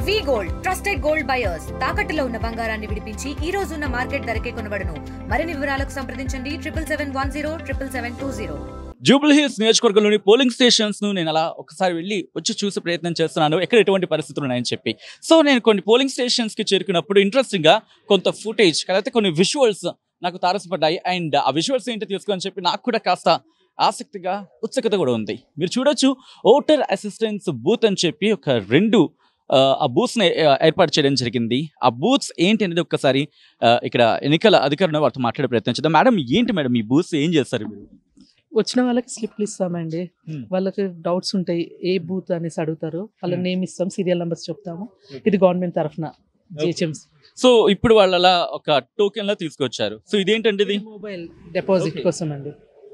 వి gold trusted gold buyers తాకట్టులో ఉన్న బంగారాన్ని విడిపించి ఈ రోజు ఉన్న మార్కెట్ ధరకే కొనబడును. మరిన్ని వివరాలకు సంప్రదించండి 7710777720. జూబ్లీ హిల్స్ నియోజకవర్గంలోని పోలింగ్ స్టేషన్స్ ను నేను అలా ఒకసారి వచ్చి చూసే ప్రయత్నం చేస్తున్నాను ఎక్కడ ఎటువంటి పరిస్థితులు ఉన్నాయని చెప్పి. సో నేను కొన్ని పోలింగ్ స్టేషన్స్ కి చేరుకున్నప్పుడు ఇంట్రెస్టింగ్ గా కొంత ఫుటేజ్ అయితే కొన్ని విజువల్స్ నాకు తారసపడ్డాయి. అండ్ ఆ విజువల్స్ ఏంటో తీసుకొని చెప్పి నాకు కూడా కాస్త ఆసక్తిగా ఉత్సుకత కూడా ఉంది. మీరు చూడొచ్చు ఓటర్ అసిస్టెన్స్ బూత్ అని చెప్పి ఒక రెండు ఆ బూత్స్ ని ఏర్పాటు చేయడం జరిగింది. ఆ బూత్స్ ఏంటి అనేది ఒక్కసారి ఇక్కడ ఎన్నికల అధికారులు వారితో మాట్లాడే ప్రయత్నం చేద్దాం. మేడం ఏంటి మేడం ఈ బూత్స్ ఏం చేస్తారు మీరు? వచ్చిన వాళ్ళకి స్లిప్లు ఇస్తామండి. వాళ్ళకి డౌట్స్ ఉంటాయి, ఏ బూత్ అనేసి అడుగుతారు, వాళ్ళ నేమ్ ఇస్తాం, సీరియల్ నెంబర్స్ చెప్తాము. ఇది గవర్నమెంట్ తరఫున జిహెచ్ఎంసీ. సో ఇప్పుడు వాళ్ళ ఒక టోకెన్ లా తీసుకొచ్చారు. సో ఇదేంటండి? ఇది మొబైల్ డిపాజిట్ కోసం అండి.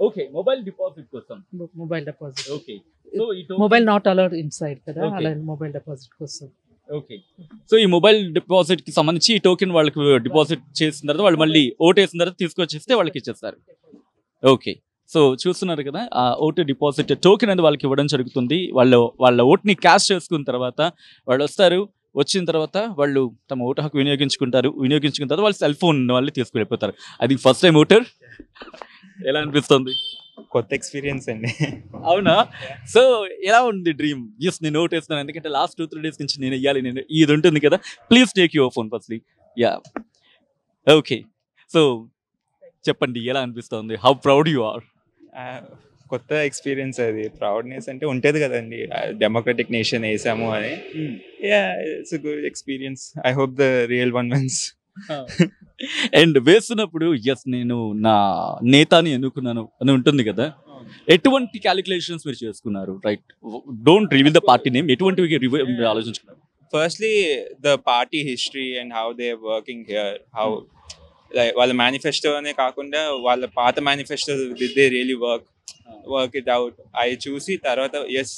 ఓకే, మొబైల్ డిపాజిట్ కోసం. Mobile deposit. ఓకే, సో ఈ మొబైల్ నాట్ అలౌడ్ ఇన్సైడ్ కదా, అలా మొబైల్ డిపాజిట్ కోసం. ఓకే, సో ఈ మొబైల్ డిపాజిట్ కి సంబంధించి ఈ టోకెన్ వాళ్ళకి డిపాజిట్ చేసిన తర్వాత వాళ్ళు మళ్ళీ ఓటు వేసిన తర్వాత తీసుకొచ్చేస్తే వాళ్ళకి ఇచ్చేస్తారు. ఓకే, సో చూస్తున్నారు కదా, ఆ ఓటు డిపాజిట్ టోకెన్ అనేది వాళ్ళకి ఇవ్వడం జరుగుతుంది. వాళ్ళ ఓటుని క్యాష్ చేసుకున్న తర్వాత వాళ్ళు వస్తారు. వచ్చిన తర్వాత వాళ్ళు తమ ఓటు హక్కు వినియోగించుకున్న తర్వాత వాళ్ళు సెల్ ఫోన్ వాళ్ళు తీసుకువెళ్ళిపోతారు. అది ఫస్ట్ టైం ఓటర్. ఎలా అనిపిస్తుంది? కొత్త ఎక్స్పీరియన్స్ అండి. అవునా? సో ఎలా ఉంది డ్రీమ్? ఎస్, నేను ఓట్ వేస్తున్నాను ఎందుకంటే లాస్ట్ 2-3 days నుంచి నేను ఇవ్వాలి, నేను ఇది ఉంటుంది కదా. Please take your phone firstly. Yeah, okay, so చెప్పండి ఎలా అనిపిస్తుంది? How proud you are? కొత్త ఎక్స్పీరియన్స్ అది. ప్రౌడ్నెస్ అంటే ఉంటుంది కదండి, డెమోక్రటిక్ నేషన్ వేసాము అని. Yeah, it's a good experience. I hope the real one wins. And వేస్తున్నప్పుడు ఎస్ నేను నా నేతాని ఎన్నుకున్నాను అని ఉంటుంది కదా, ఎటువంటి క్యాలిక్యులేషన్స్ మీరు చేసుకున్నారు? Right, don't reveal the party name. ఎటువంటివి ఆలోచించుకున్నారు? Firstly the party history and how they are working here, how like వాళ్ళ మేనిఫెస్టో అనే కాకుండా వాళ్ళ పాత manifesto did they really work it out. అవి చూసి తర్వాత ఎస్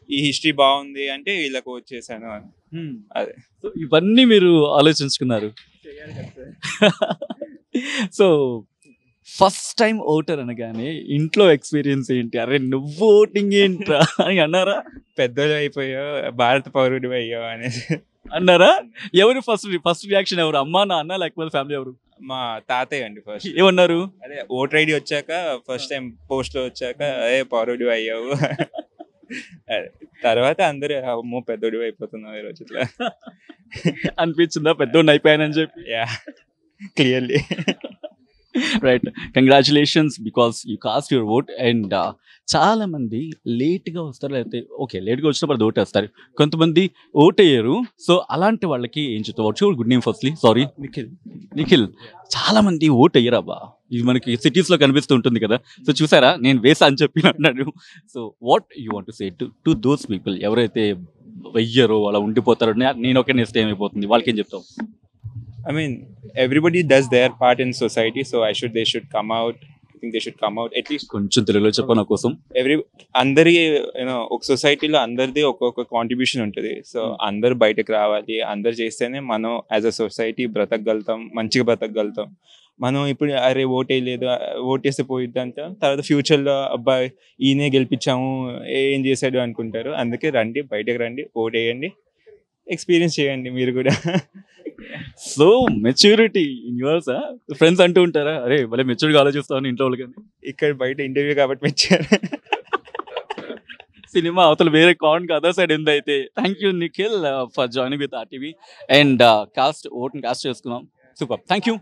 ఈ హిస్టరీ బాగుంది అంటే వీళ్ళకి వచ్చేసాను అని. అదే, సో ఇవన్నీ మీరు ఆలోచించుకున్నారు. సో ఫస్ట్ టైం ఓటర్ అనగానే ఇంట్లో ఎక్స్పీరియన్స్ ఏంటి? అరే నువ్వు ఓటింగ్ ఏంట్రా అని అన్నారా? పెద్దలు అయిపోయావు, భారత పౌరుడు అయ్యావు అనేసి అన్నారా? ఎవరు ఫస్ట్ రియాక్షన్? ఎవరు? అమ్మా, నాన్న, లేకపోతే ఫ్యామిలీ ఎవరు? మా తాతయ్య అండి. ఫస్ట్ ఏమన్నారు? అదే ఓటర్ ఐడి వచ్చాక ఫస్ట్ టైం పోస్ట్ లో వచ్చాక అదే పౌరుడు అయ్యావు. అదే తర్వాత అందరూ అమ్మో పెద్దోడు అయిపోతున్నావు ఈ రోజు ఇట్లా అనిపించిందా పెద్దోడిని అయిపోయానని చెప్పి? Yeah, clearly. Right, congratulations because you cost your vote. And చాలా మంది లేట్గా వస్తారు, లేకపోతే ఓకే లేట్గా వచ్చినప్పుడు ఓటు వేస్తారు, కొంతమంది ఓట్ వేయరు. సో అలాంటి వాళ్ళకి ఏం చెప్తావు? Good name firstly. Sorry, Nikhil. చాలా మంది ఓట్ వేయరాబా, ఇది మనకి సిటీస్ లో కనిపిస్తూ ఉంటుంది కదా. సో చూసారా, నేను వేసా అని చెప్పి అన్నాడు. So what you want to say to those people ఎవరైతే వెయ్యరో అలా ఉండిపోతారో, నేను ఒక నెక్స్ట్ ఏమైపోతుంది, వాళ్ళకి ఏం చెప్తావు? I mean, everybody does their part in society, so they should come out. I think they should come out at least. కొంచెం తెలుగులో చెప్పన కోసం. అందరి ఒక సొసైటీలో అందరిది ఒక్కొక్క కాంట్రిబ్యూషన్ ఉంటుంది. సో అందరు బయటకు రావాలి, అందరు చేస్తేనే మనం యాజ్ అ సొసైటీ బ్రతకగలుగుతాం, మంచిగా బ్రతకగలుగుతాం. మనం ఇప్పుడు అరే ఓటేయలేదు, ఓటేస్తే పోయిద్ది అంట, తర్వాత ఫ్యూచర్లో అబ్బాయి ఈయనే గెలిపించాము ఏం చేశాడు అనుకుంటారు. అందుకే రండి, బయటకు రండి, ఓటేయండి, ఎక్స్పీరియన్స్ చేయండి మీరు కూడా. So maturity in yours. Friends అంటూ ఉంటారా, అరే భలే మెచ్యూర్గా ఆలోచిస్తాను ఇంట్లో వాళ్ళకి? ఇక్కడ బయట ఇంటర్వ్యూ కాబట్టి మెచ్యూర్. సినిమా అవతల వేరే కాన్ అదర్ సైడ్ ఉంది. అయితే thank you Nikhil for joining with RTV. And ఓట్ని కాస్ట్ చేసుకున్నాం. Super, thank you.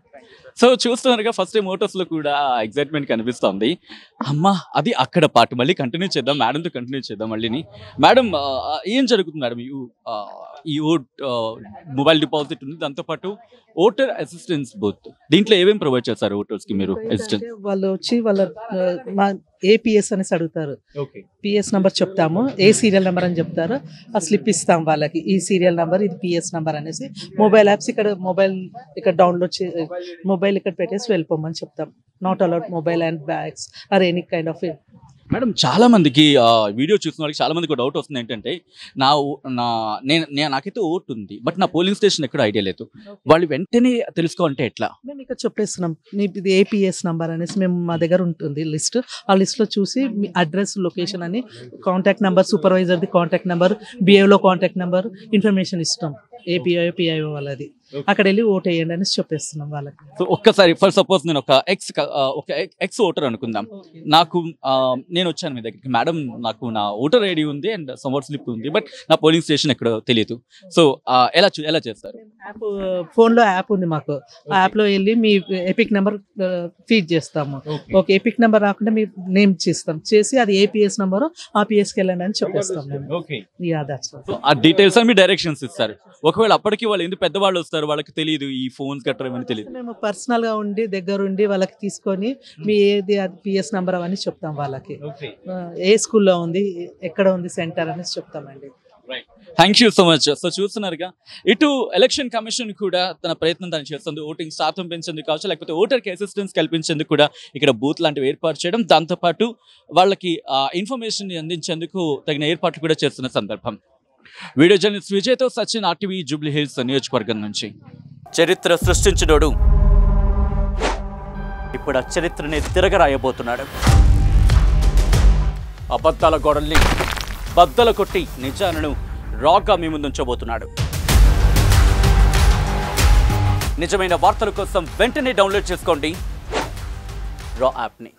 సో చూస్తున్నారుగా, ఫస్ట్ టైం ఓటర్స్ లో కూడా ఎగ్జైట్మెంట్ కనిపిస్తుంది. అమ్మా, అది అక్కడ పాటు మళ్ళీ కంటిన్యూ చేద్దాం, మేడంతో కంటిన్యూ చేద్దాం మళ్ళీని. మేడం, ఏం జరుగుతుంది మేడం? ఈ మొబైల్ డిపాజిట్ ఉంది, దాంతోపాటు ఓటర్ అసిస్టెన్స్ బూత్, దీంట్లో ఏమేమి ప్రొవైడ్ చేస్తారు ఓటర్స్ కి మీరు? అసిస్టెంట్ వాళ్ళు వచ్చి వాళ్ళ ఏపీఎస్ అనేసి అడుగుతారు. పిఎస్ నెంబర్ చెప్తాము, ఏ సీరియల్ నెంబర్ అని చెప్తారు, ఆ స్లిప్ ఇస్తాం వాళ్ళకి. ఈ సీరియల్ నెంబర్, ఇది పిఎస్ నెంబర్ అనేసి. మొబైల్ యాప్స్ ఇక్కడ డౌన్లోడ్ మొబైల్ ఇక్కడ పెట్టేసి వెళ్ళిపోమని చెప్తాం. Not allowed mobile and bags or any kind of madam చాలా మందికి వీడియో చూసిన వాళ్ళకి చాలా మందికి డౌట్ వస్తుంది ఏంటంటే నా నాకైతే ఓటు ఉంది బట్ నా పోలింగ్ స్టేషన్ ఎక్కడ ఐడియా లేదు. వాళ్ళు వెంటనే తెలుసుకోవాలంటే ఎట్లా? మేము ఇక్కడ చెప్పేస్తున్నాం ఇది ఏపీఎస్ నంబర్ అనేసి మేము మా దగ్గర ఉంటుంది లిస్ట్. ఆ లిస్ట్లో చూసి మీ అడ్రస్ లొకేషన్ అని కాంటాక్ట్ నెంబర్ సూపర్వైజర్ది కాంటాక్ట్ నెంబర్ బిఏలో కాంటాక్ట్ నెంబర్ ఇన్ఫర్మేషన్ ఇస్తాం ఏపీఐఓ వాళ్ళది. అక్కడ వెళ్ళి ఓటు వేయండి అనేసి చెప్పేస్తున్నాం వాళ్ళకి. సో ఒక్కసారి ఫర్ సపోజ్ నేను ఒక ఎక్స్ ఓటర్ అనుకుందాం. నేను వచ్చాను మీ దగ్గరికి, మేడం నాకు నా ఓటర్ ఐడి ఉంది అండ్ సమ్వాట్ స్లిప్ ఉంది బట్ నా పోలింగ్ స్టేషన్ ఎక్కడో తెలియదు. సో ఎలా చేస్తారు? యాప్ ఫోన్లో యాప్ ఉంది మాకు. ఆ యాప్లో వెళ్ళి మీ ఎపిక్ నెంబర్ ఫీడ్ చేస్తాము. ఓకే ఎపిక్ నెంబర్ రాకుండా మీ నేమ్ చేసి అది ఏపీఎస్ నెంబరు ఆ పిఎస్కి వెళ్ళండి అని చెప్పేస్తాం మేము. ఆ డీటెయిల్స్ అని మీ డైరెక్షన్స్ ఇస్తారు. ఒకవేళ అప్పటికి వాళ్ళు ఎందుకు పెద్దవాళ్ళు వస్తారు, వాళ్ళకి తెలియదు ఈ ఫోన్స్ కట్టడం తెలియదు, మేము పర్సనల్ గా ఉండి దగ్గరుండి వాళ్ళకి తీసుకొని మీ ఏది అది పిఎస్ నెంబర్ అవన్నీ చెప్తాం వాళ్ళకి. ఏ స్కూల్లో ఉంది ఎక్కడ ఉంది సెంటర్ అనేసి చెప్తామండి. Thank you so much. So చూస్తున్నారుగా ఇటు ఎలక్షన్ కమిషన్ కూడా తన ప్రయత్నం తను చేస్తుంది. ఓటింగ్ శాతం పెంచేందుకు కావచ్చు, లేకపోతే ఓటర్కి అసిస్టెన్స్ కల్పించేందుకు కూడా ఇక్కడ బూత్ లాంటివి ఏర్పాటు చేయడం, దాంతోపాటు వాళ్ళకి ఇన్ఫర్మేషన్ అందించేందుకు తగిన ఏర్పాట్లు కూడా చేస్తున్న సందర్భం. వీడియో జర్నలిస్ట్ విజయ్తో సచిన్, RTV జూబ్లీ హిల్స్ నియోజకవర్గం నుంచి. చరిత్ర సృష్టించినోడు ఇప్పుడు ఆ చరిత్రని తిరగరాయబోతున్నాడు. అబద్ధాల గోడల్ని బద్దలు కొట్టి నిజాలను రాగా మీ ముందుంచబోతున్నాడు. నిజమైన వార్తల కోసం వెంటనే డౌన్లోడ్ చేసుకోండి రా యాప్ని.